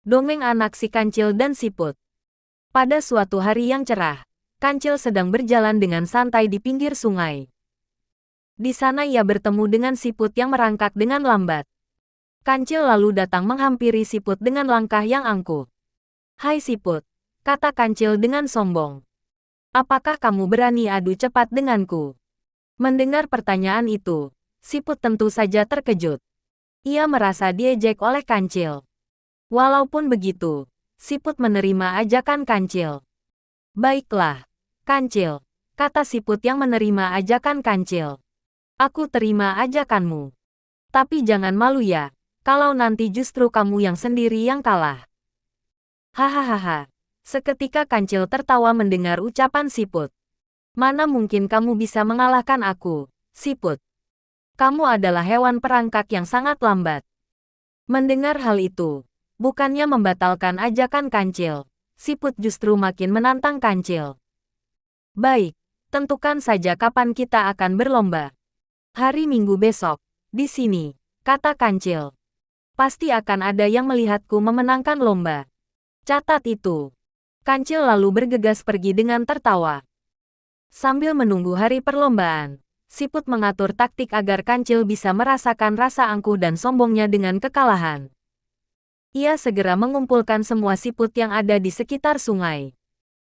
Dongeng anak si Kancil dan Siput. Pada suatu hari yang cerah, Kancil sedang berjalan dengan santai di pinggir sungai. Di sana ia bertemu dengan Siput yang merangkak dengan lambat. Kancil lalu datang menghampiri Siput dengan langkah yang angkuh. "Hai Siput," kata Kancil dengan sombong. "Apakah kamu berani adu cepat denganku?" Mendengar pertanyaan itu, Siput tentu saja terkejut. Ia merasa diejek oleh Kancil. Walaupun begitu, Siput menerima ajakan Kancil. "Baiklah, Kancil," kata Siput yang menerima ajakan Kancil. "Aku terima ajakanmu. Tapi jangan malu ya, kalau nanti justru kamu yang sendiri yang kalah." Hahaha. Seketika Kancil tertawa mendengar ucapan Siput. "Mana mungkin kamu bisa mengalahkan aku, Siput? Kamu adalah hewan perangkak yang sangat lambat." Mendengar hal itu, bukannya membatalkan ajakan Kancil, Siput justru makin menantang Kancil. "Baik, tentukan saja kapan kita akan berlomba." "Hari Minggu besok, di sini," kata Kancil. "Pasti akan ada yang melihatku memenangkan lomba. Catat itu." Kancil lalu bergegas pergi dengan tertawa. Sambil menunggu hari perlombaan, Siput mengatur taktik agar Kancil bisa merasakan rasa angkuh dan sombongnya dengan kekalahan. Ia segera mengumpulkan semua siput yang ada di sekitar sungai.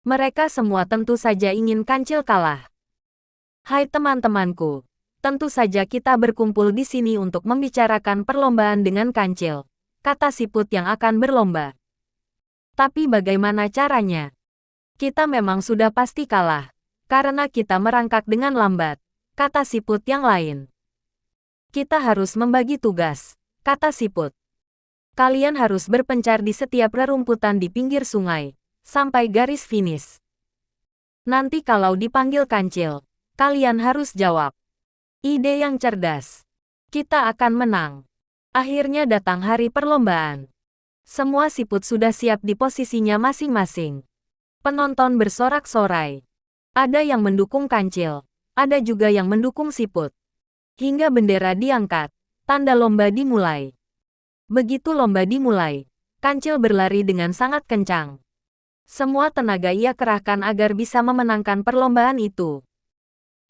Mereka semua tentu saja ingin Kancil kalah. "Hai teman-temanku, tentu saja kita berkumpul di sini untuk membicarakan perlombaan dengan Kancil," kata siput yang akan berlomba. "Tapi bagaimana caranya? Kita memang sudah pasti kalah, karena kita merangkak dengan lambat," kata siput yang lain. "Kita harus membagi tugas," kata siput. "Kalian harus berpencar di setiap rerumputan di pinggir sungai, sampai garis finish. Nanti kalau dipanggil Kancil, kalian harus jawab." Ide yang cerdas. Kita akan menang. Akhirnya datang hari perlombaan. Semua siput sudah siap di posisinya masing-masing. Penonton bersorak-sorai. Ada yang mendukung Kancil, ada juga yang mendukung Siput. Hingga bendera diangkat, tanda lomba dimulai. Begitu lomba dimulai, Kancil berlari dengan sangat kencang. Semua tenaga ia kerahkan agar bisa memenangkan perlombaan itu.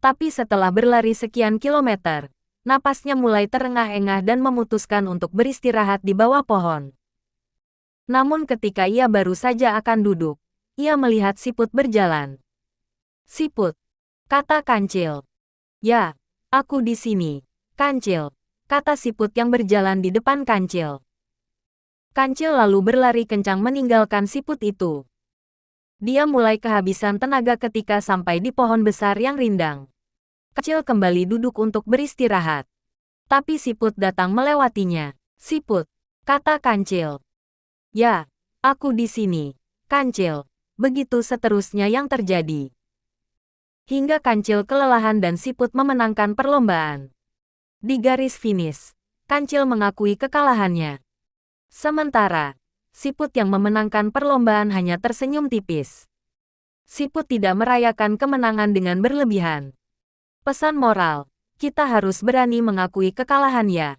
Tapi setelah berlari sekian kilometer, napasnya mulai terengah-engah dan memutuskan untuk beristirahat di bawah pohon. Namun ketika ia baru saja akan duduk, ia melihat Siput berjalan. "Siput," kata Kancil. "Ya, aku di sini, Kancil," kata Siput yang berjalan di depan Kancil. Kancil lalu berlari kencang meninggalkan Siput itu. Dia mulai kehabisan tenaga ketika sampai di pohon besar yang rindang. Kancil kembali duduk untuk beristirahat. Tapi Siput datang melewatinya. "Siput," kata Kancil. "Ya, aku di sini, Kancil." Begitu seterusnya yang terjadi. Hingga Kancil kelelahan dan Siput memenangkan perlombaan. Di garis finish, Kancil mengakui kekalahannya. Sementara, Siput yang memenangkan perlombaan hanya tersenyum tipis. Siput tidak merayakan kemenangan dengan berlebihan. Pesan moral, kita harus berani mengakui kekalahan ya.